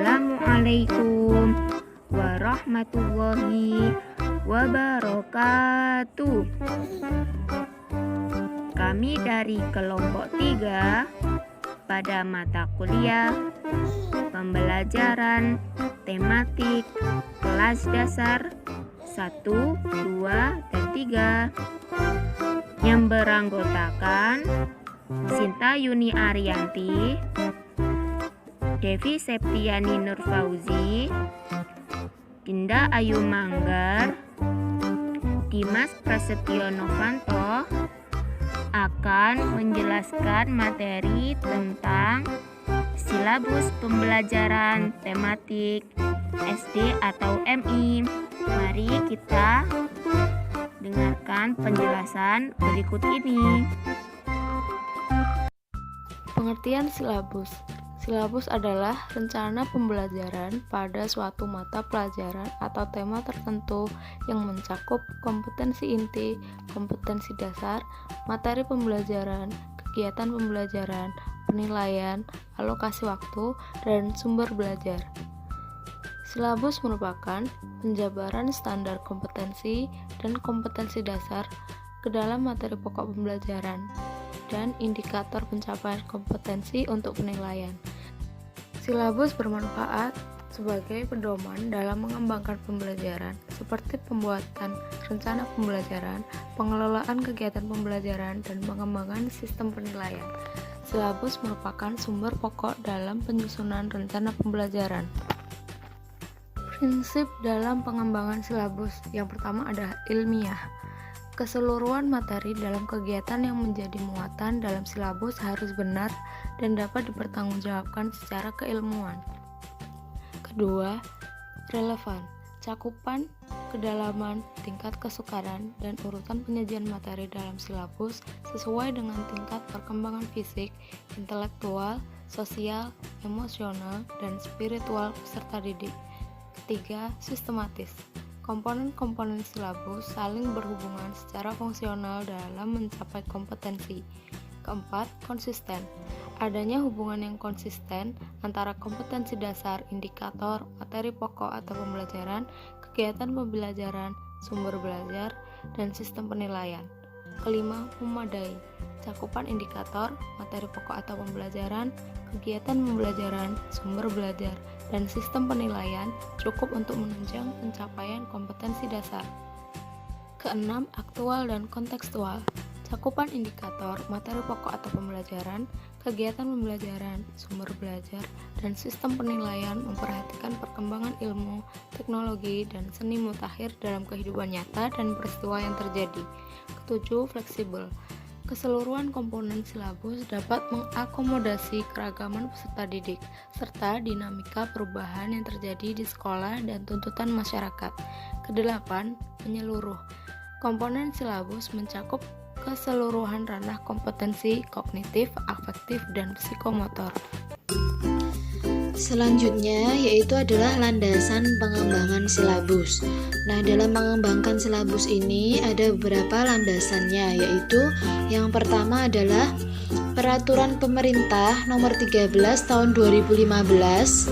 Assalamualaikum warahmatullahi wabarakatuh. Kami dari kelompok 3 pada mata kuliah pembelajaran tematik kelas dasar 1, 2, dan 3 yang beranggotakan Sinta Yuni Ariyanti, Devi Septiani Nurfauzi, Dinda Ayu Manggar, Dimas Prasetyo Novanto akan menjelaskan materi tentang silabus pembelajaran tematik SD atau MI. Mari kita dengarkan penjelasan berikut ini. Pengertian silabus. Silabus adalah rencana pembelajaran pada suatu mata pelajaran atau tema tertentu yang mencakup kompetensi inti, kompetensi dasar, materi pembelajaran, kegiatan pembelajaran, penilaian, alokasi waktu, dan sumber belajar. Silabus merupakan penjabaran standar kompetensi dan kompetensi dasar ke dalam materi pokok pembelajaran dan indikator pencapaian kompetensi untuk penilaian. Silabus bermanfaat sebagai pedoman dalam mengembangkan pembelajaran, seperti pembuatan rencana pembelajaran, pengelolaan kegiatan pembelajaran, dan pengembangan sistem penilaian. Silabus merupakan sumber pokok dalam penyusunan rencana pembelajaran. Prinsip dalam pengembangan silabus yang pertama adalah ilmiah. Keseluruhan materi dalam kegiatan yang menjadi muatan dalam silabus harus benar dan dapat dipertanggungjawabkan secara keilmuan. Kedua, relevan. Cakupan, kedalaman, tingkat kesukaran, dan urutan penyajian materi dalam silabus sesuai dengan tingkat perkembangan fisik, intelektual, sosial, emosional, dan spiritual peserta didik. Ketiga, sistematis. Komponen-komponen silabus saling berhubungan secara fungsional dalam mencapai kompetensi. Keempat, konsisten. Adanya hubungan yang konsisten antara kompetensi dasar, indikator, materi pokok atau pembelajaran, kegiatan pembelajaran, sumber belajar, dan sistem penilaian. Kelima, memadai. Cakupan indikator, materi pokok atau pembelajaran, kegiatan pembelajaran, sumber belajar, dan sistem penilaian cukup untuk menunjang pencapaian kompetensi dasar. Keenam, aktual dan kontekstual. Cakupan indikator, materi pokok atau pembelajaran, kegiatan pembelajaran, sumber belajar, dan sistem penilaian memperhatikan perkembangan ilmu, teknologi, dan seni mutakhir dalam kehidupan nyata dan peristiwa yang terjadi. Ketujuh, fleksibel. Keseluruhan komponen silabus dapat mengakomodasi keragaman peserta didik, serta dinamika perubahan yang terjadi di sekolah dan tuntutan masyarakat. Kedelapan, menyeluruh. Komponen silabus mencakup keseluruhan ranah kompetensi kognitif, afektif, dan psikomotor. Selanjutnya yaitu adalah landasan pengembangan silabus. Nah, dalam mengembangkan silabus ini ada beberapa landasannya, yaitu yang pertama adalah Peraturan Pemerintah Nomor 13 Tahun 2015.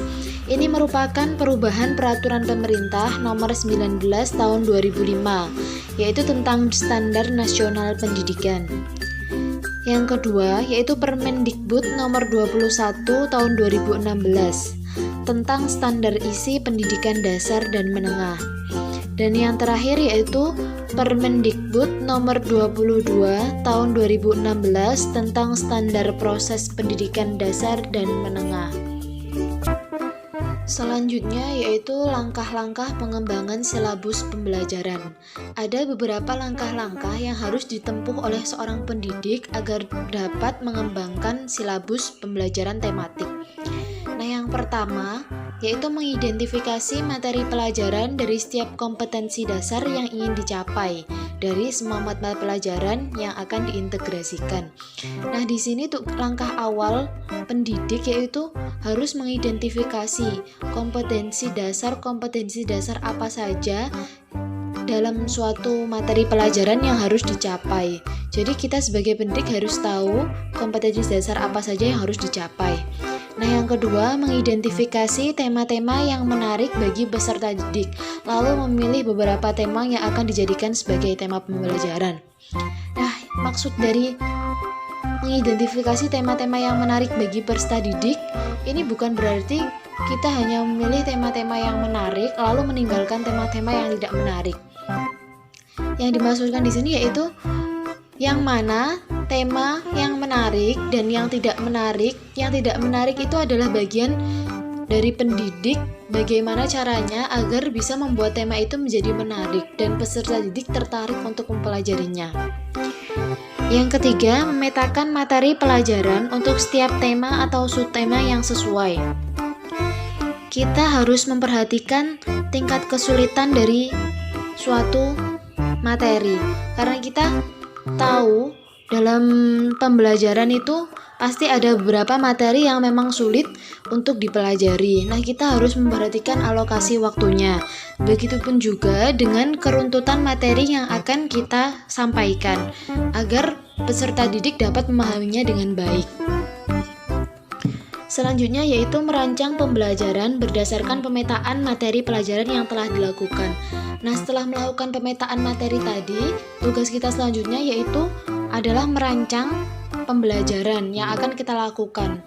Ini merupakan perubahan Peraturan Pemerintah Nomor 19 Tahun 2005, yaitu tentang Standar Nasional Pendidikan. Yang kedua yaitu Permendikbud Nomor 21 Tahun 2016 tentang standar isi pendidikan dasar dan menengah. Dan yang terakhir yaitu Permendikbud Nomor 22 Tahun 2016 tentang standar proses pendidikan dasar dan menengah. Selanjutnya yaitu langkah-langkah pengembangan silabus pembelajaran. Ada beberapa langkah-langkah yang harus ditempuh oleh seorang pendidik agar dapat mengembangkan silabus pembelajaran tematik. Nah, yang pertama yaitu mengidentifikasi materi pelajaran dari setiap kompetensi dasar yang ingin dicapai dari semua mata pelajaran yang akan diintegrasikan. Nah, di sini tuh langkah awal pendidik yaitu harus mengidentifikasi kompetensi dasar apa saja dalam suatu materi pelajaran yang harus dicapai. Jadi kita sebagai pendidik harus tahu kompetensi dasar apa saja yang harus dicapai. Nah, yang kedua, mengidentifikasi tema-tema yang menarik bagi peserta didik, lalu memilih beberapa tema yang akan dijadikan sebagai tema pembelajaran. Nah, maksud dari mengidentifikasi tema-tema yang menarik bagi peserta didik ini bukan berarti kita hanya memilih tema-tema yang menarik lalu meninggalkan tema-tema yang tidak menarik. Yang dimaksudkan di sini yaitu yang mana tema yang menarik dan yang tidak menarik. Yang tidak menarik itu adalah bagian dari pendidik, bagaimana caranya agar bisa membuat tema itu menjadi menarik dan peserta didik tertarik untuk mempelajarinya. Yang ketiga, memetakan materi pelajaran untuk setiap tema atau subtema yang sesuai. Kita harus memperhatikan tingkat kesulitan dari suatu materi, karena kita tahu dalam pembelajaran itu pasti ada beberapa materi yang memang sulit untuk dipelajari. Nah, kita harus memperhatikan alokasi waktunya. Begitupun juga dengan keruntutan materi yang akan kita sampaikan agar peserta didik dapat memahaminya dengan baik. Selanjutnya yaitu merancang pembelajaran berdasarkan pemetaan materi pelajaran yang telah dilakukan. Nah, setelah melakukan pemetaan materi tadi, tugas kita selanjutnya yaitu adalah merancang pembelajaran yang akan kita lakukan.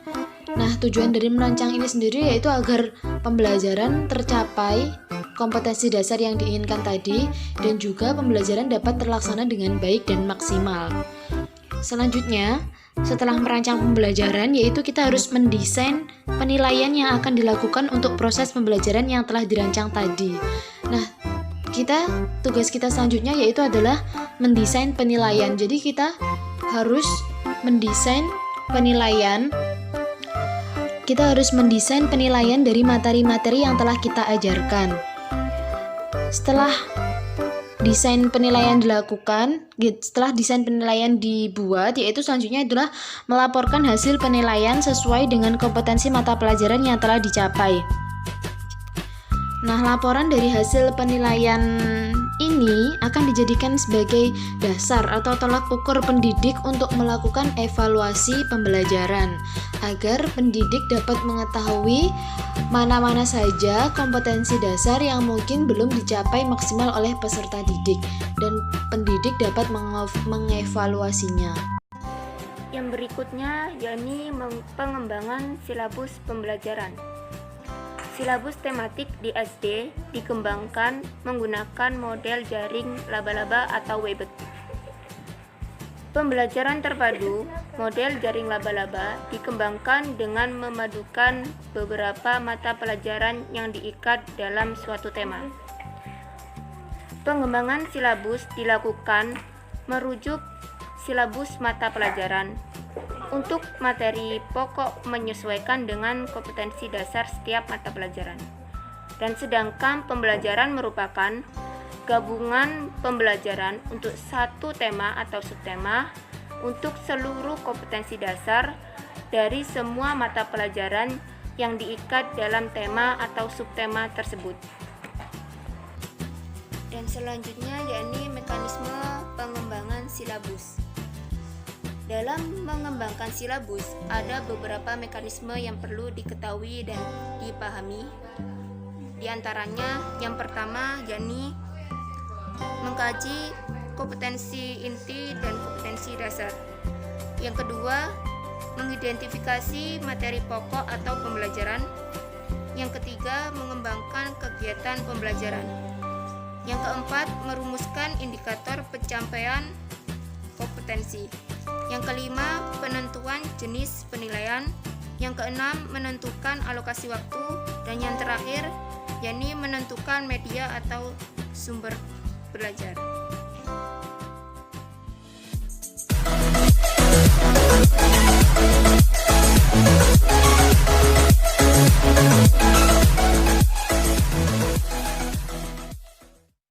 Nah, tujuan dari merancang ini sendiri yaitu agar pembelajaran tercapai kompetensi dasar yang diinginkan tadi dan juga pembelajaran dapat terlaksana dengan baik dan maksimal. Selanjutnya, setelah merancang pembelajaran yaitu kita harus mendesain penilaian yang akan dilakukan untuk proses pembelajaran yang telah dirancang tadi. Nah, tugas kita selanjutnya yaitu adalah mendesain penilaian. Jadi kita harus mendesain penilaian. Kita harus mendesain penilaian dari materi-materi yang telah kita ajarkan. Setelah desain penilaian dilakukan, setelah desain penilaian dibuat, yaitu selanjutnya adalah melaporkan hasil penilaian sesuai dengan kompetensi mata pelajaran yang telah dicapai. Nah, laporan dari hasil penilaian ini akan dijadikan sebagai dasar atau tolak ukur pendidik untuk melakukan evaluasi pembelajaran agar pendidik dapat mengetahui mana-mana saja kompetensi dasar yang mungkin belum dicapai maksimal oleh peserta didik dan pendidik dapat mengevaluasinya. Yang berikutnya yakni pengembangan silabus pembelajaran. Silabus tematik di SD dikembangkan menggunakan model jaring laba-laba atau Weber. Pembelajaran terpadu model jaring laba-laba dikembangkan dengan memadukan beberapa mata pelajaran yang diikat dalam suatu tema. Pengembangan silabus dilakukan merujuk silabus mata pelajaran untuk materi pokok menyesuaikan dengan kompetensi dasar setiap mata pelajaran. Dan sedangkan pembelajaran merupakan gabungan pembelajaran untuk satu tema atau subtema untuk seluruh kompetensi dasar dari semua mata pelajaran yang diikat dalam tema atau subtema tersebut. Dan selanjutnya yakni mekanisme pengembangan silabus. Dalam mengembangkan silabus, ada beberapa mekanisme yang perlu diketahui dan dipahami. Di antaranya, yang pertama yakni mengkaji kompetensi inti dan kompetensi dasar. Yang kedua, mengidentifikasi materi pokok atau pembelajaran. Yang ketiga, mengembangkan kegiatan pembelajaran. Yang keempat, merumuskan indikator pencapaian kompetensi. Yang kelima, penentuan jenis penilaian. Yang keenam, menentukan alokasi waktu. Dan yang terakhir, yakni menentukan media atau sumber belajar.